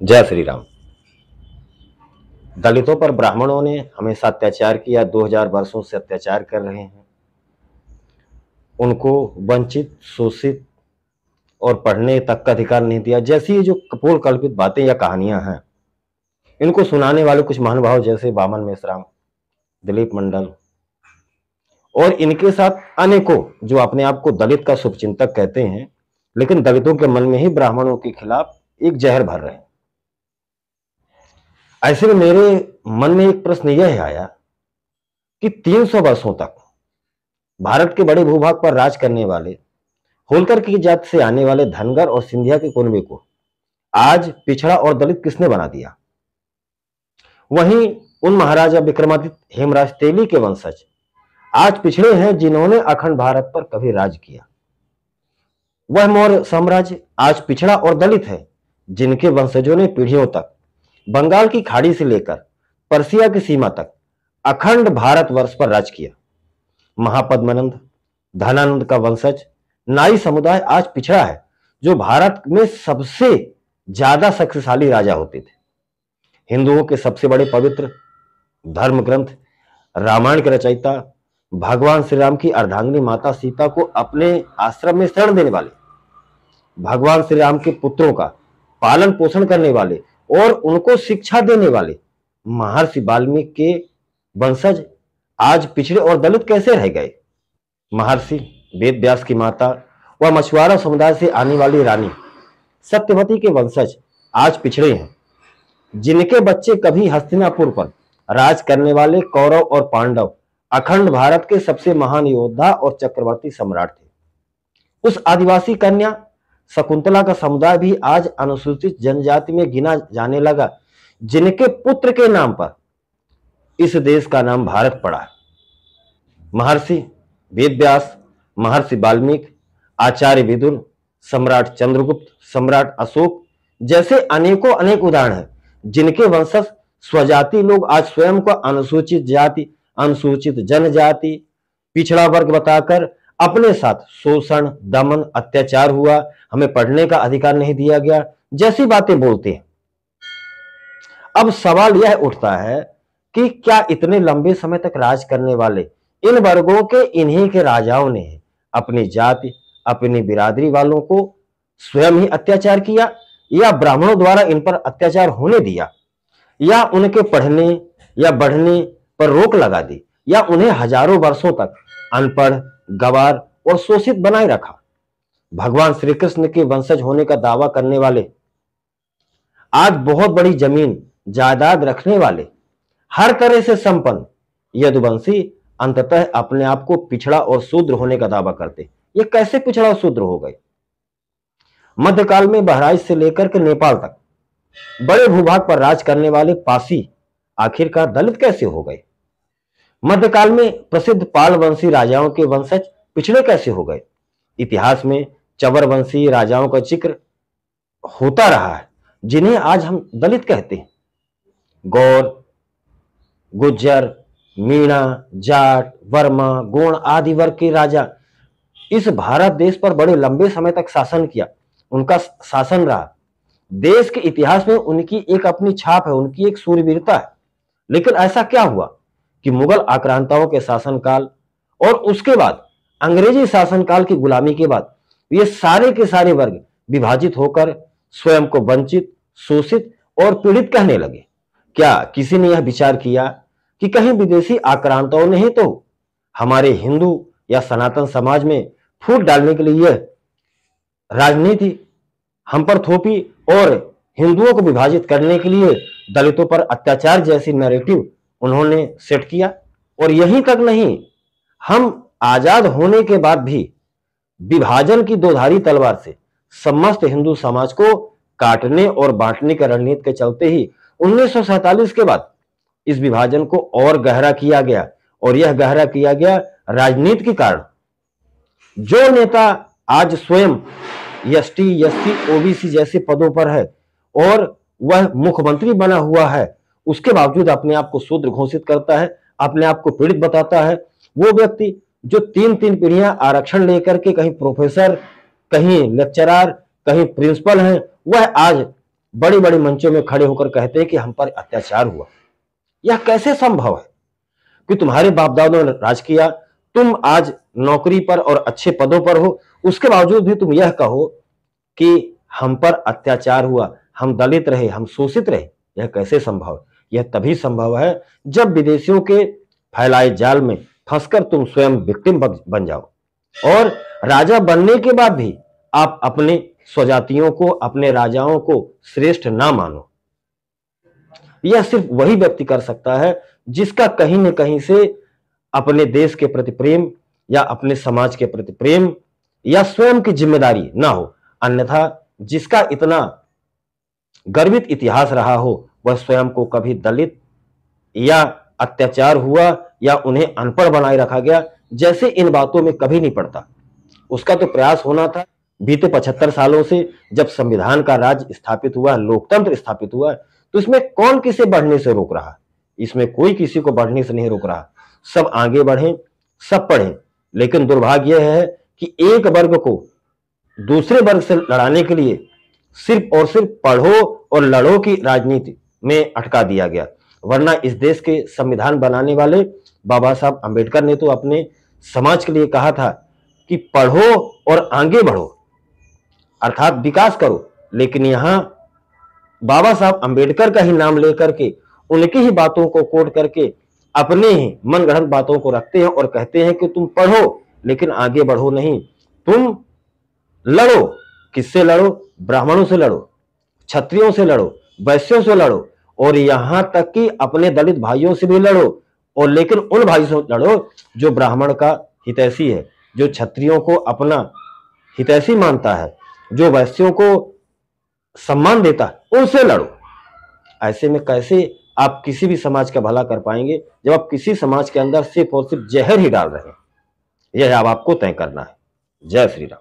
जय श्री राम। दलितों पर ब्राह्मणों ने हमेशा अत्याचार किया, 2000 वर्षों से अत्याचार कर रहे हैं। उनको वंचित, शोषित और पढ़ने तक का अधिकार नहीं दिया। जैसी ये जो कपोल कल्पित बातें या कहानियां हैं, इनको सुनाने वाले कुछ महानुभाव जैसे वामन मेश्राम, दिलीप मंडल और इनके साथ अनेकों जो अपने आप को दलित का शुभचिंतक कहते हैं, लेकिन दलितों के मन में ही ब्राह्मणों के खिलाफ एक जहर भर रहे हैं। ऐसे में मेरे मन में एक प्रश्न यह आया कि 300 वर्षों तक भारत के बड़े भूभाग पर राज करने वाले होलकर की जाति से आने वाले धनगर और सिंधिया के कुनबे को आज पिछड़ा और दलित किसने बना दिया? वहीं उन महाराजा विक्रमादित्य, हेमराज तेली के वंशज आज पिछड़े हैं जिन्होंने अखंड भारत पर कभी राज किया। वह मौर्य साम्राज्य आज पिछड़ा और दलित है जिनके वंशजों ने पीढ़ियों तक बंगाल की खाड़ी से लेकर पर्सिया की सीमा तक अखंड भारतवर्ष पर राज किया। महापद्मानंद, धनानंद का वंशज नाई समुदाय आज पिछड़ा है, जो भारत में सबसे ज्यादा शक्तिशाली राजा होते थे। हिंदुओं के सबसे बड़े पवित्र धर्म ग्रंथ रामायण के रचयिता भगवान श्री राम की अर्धांगिनी माता सीता को अपने आश्रम में शरण देने वाले, भगवान श्री राम के पुत्रों का पालन पोषण करने वाले और उनको शिक्षा देने वाले महर्षि वाल्मीकि के वंशज आज पिछड़े और दलित कैसे रह गए? महर्षि वेद व्यास की माता व मछुआरा समुदाय से आने वाली रानी सत्यवती के वंशज आज पिछड़े हैं, जिनके बच्चे कभी हस्तिनापुर पर राज करने वाले कौरव और पांडव अखंड भारत के सबसे महान योद्धा और चक्रवर्ती सम्राट थे। उस आदिवासी कन्या शकुंतला का समुदाय भी आज अनुसूचित जनजाति में गिना जाने लगा, जिनके पुत्र के नाम पर इस देश का नाम भारत पड़ा है। महर्षि वेदव्यास, महर्षि वाल्मीकि, आचार्य विदुर, सम्राट चंद्रगुप्त, सम्राट अशोक जैसे अनेकों अनेक उदाहरण हैं, जिनके वंशज स्वजाति लोग आज स्वयं को अनुसूचित जाति, अनुसूचित जनजाति, पिछड़ा वर्ग बताकर अपने साथ शोषण, दमन, अत्याचार हुआ, हमें पढ़ने का अधिकार नहीं दिया गया जैसी बातें बोलते हैं। अब सवाल यह उठता है कि क्या इतने लंबे समय तक राज करने वाले इन वर्गों के इन्हीं के राजाओं ने अपनी जाति, अपनी बिरादरी वालों को स्वयं ही अत्याचार किया, या ब्राह्मणों द्वारा इन पर अत्याचार होने दिया, या उनके पढ़ने या बढ़ने पर रोक लगा दी, या उन्हें हजारों वर्षों तक अनपढ़, गवार और शोषित बनाए रखा? भगवान श्री कृष्ण के वंशज होने का दावा करने वाले, आज बहुत बड़ी जमीन जायदाद रखने वाले, हर तरह से संपन्न यदुवंशी अंततः अपने आप को पिछड़ा और शूद्र होने का दावा करते। ये कैसे पिछड़ा और शूद्र हो गए? मध्यकाल में बहराइच से लेकर के नेपाल तक बड़े भूभाग पर राज करने वाले पासी आखिरकार दलित कैसे हो गए? मध्यकाल में प्रसिद्ध पाल वंशी राजाओं के वंशज पिछड़े कैसे हो गए? इतिहास में चवर वंशी राजाओं का जिक्र होता रहा है, जिन्हें आज हम दलित कहते हैं। गौर, गुज्जर, मीणा, जाट, वर्मा, गोंड आदि वर्ग के राजा इस भारत देश पर बड़े लंबे समय तक शासन किया, उनका शासन रहा। देश के इतिहास में उनकी एक अपनी छाप है, उनकी एक सूरवीरता है। लेकिन ऐसा क्या हुआ कि मुगल आक्रांताओं के शासनकाल और उसके बाद अंग्रेजी शासनकाल की गुलामी के बाद ये सारे के सारे वर्ग विभाजित होकर स्वयं को वंचित, शोषित और पीड़ित कहने लगे? क्या किसी ने यह विचार किया कि कहीं विदेशी आक्रांताओं ने ही तो हमारे हिंदू या सनातन समाज में फूट डालने के लिए यह राजनीति हम पर थोपी और हिंदुओं को विभाजित करने के लिए दलितों पर अत्याचार जैसी नैरेटिव उन्होंने सेट किया? और यहीं तक नहीं, हम आजाद होने के बाद भी विभाजन की दोधारी तलवार से समस्त हिंदू समाज को काटने और बांटने की रणनीति के चलते ही 1947 के बाद इस विभाजन को और गहरा किया गया, और यह गहरा किया गया राजनीति के कारण। जो नेता आज स्वयं एसटी, एससी, ओबीसी जैसे पदों पर है और वह मुख्यमंत्री बना हुआ है, उसके बावजूद अपने आप को शूद्र घोषित करता है, अपने आप को पीड़ित बताता है। वो व्यक्ति जो 3-3 पीढ़ियां आरक्षण लेकर के कहीं प्रोफेसर, कहीं लेक्चरर, कहीं प्रिंसिपल हैं, वह आज बड़ी बड़ी मंचों में खड़े होकर कहते हैं कि हम पर अत्याचार हुआ। यह कैसे संभव है कि तुम्हारे बाप दादों ने राज किया, तुम आज नौकरी पर और अच्छे पदों पर हो, उसके बावजूद भी तुम यह कहो कि हम पर अत्याचार हुआ, हम दलित रहे, हम शोषित रहे। यह कैसे संभव है? यह तभी संभव है जब विदेशियों के फैलाए जाल में फंसकर तुम स्वयं विक्टिम बन जाओ और राजा बनने के बाद भी आप अपने स्वजातियों को, अपने राजाओं को श्रेष्ठ ना मानो। यह सिर्फ वही व्यक्ति कर सकता है जिसका कहीं न कहीं से अपने देश के प्रति प्रेम या अपने समाज के प्रति प्रेम या स्वयं की जिम्मेदारी ना हो। अन्यथा जिसका इतना गर्वित इतिहास रहा हो, वह स्वयं को कभी दलित या अत्याचार हुआ या उन्हें अनपढ़ बनाए रखा गया, जैसे इन बातों में कभी नहीं पड़ता। उसका तो प्रयास होना था। बीते 75 सालों से जब संविधान का राज स्थापित हुआ, लोकतंत्र स्थापित हुआ, तो इसमें कौन किसे बढ़ने से रोक रहा? इसमें कोई किसी को बढ़ने से नहीं रोक रहा। सब आगे बढ़ें, सब पढ़ें। लेकिन दुर्भाग्य यह है कि एक वर्ग को दूसरे वर्ग से लड़ाने के लिए सिर्फ और सिर्फ पढ़ो और लड़ो की राजनीति में अटका दिया गया। वरना इस देश के संविधान बनाने वाले बाबा साहब अंबेडकर ने तो अपने समाज के लिए कहा था कि पढ़ो और आगे बढ़ो, अर्थात विकास करो। लेकिन यहां बाबा साहब अंबेडकर का ही नाम लेकर के, उनकी ही बातों को कोट करके अपने ही मनगढ़ंत बातों को रखते हैं और कहते हैं कि तुम पढ़ो लेकिन आगे बढ़ो नहीं। तुम लड़ो। किससे लड़ो? ब्राह्मणों से लड़ो, क्षत्रियों से लड़ो, वैश्यों से लड़ो और यहां तक कि अपने दलित भाइयों से भी लड़ो। और लेकिन उन भाइयों से लड़ो जो ब्राह्मण का हितैषी है, जो क्षत्रियों को अपना हितैषी मानता है, जो वैश्यों को सम्मान देता है, उनसे लड़ो। ऐसे में कैसे आप किसी भी समाज का भला कर पाएंगे जब आप किसी समाज के अंदर सिर्फ और सिर्फ जहर ही डाल रहे हैं? यह अब आपको तय करना है। जय श्री राम।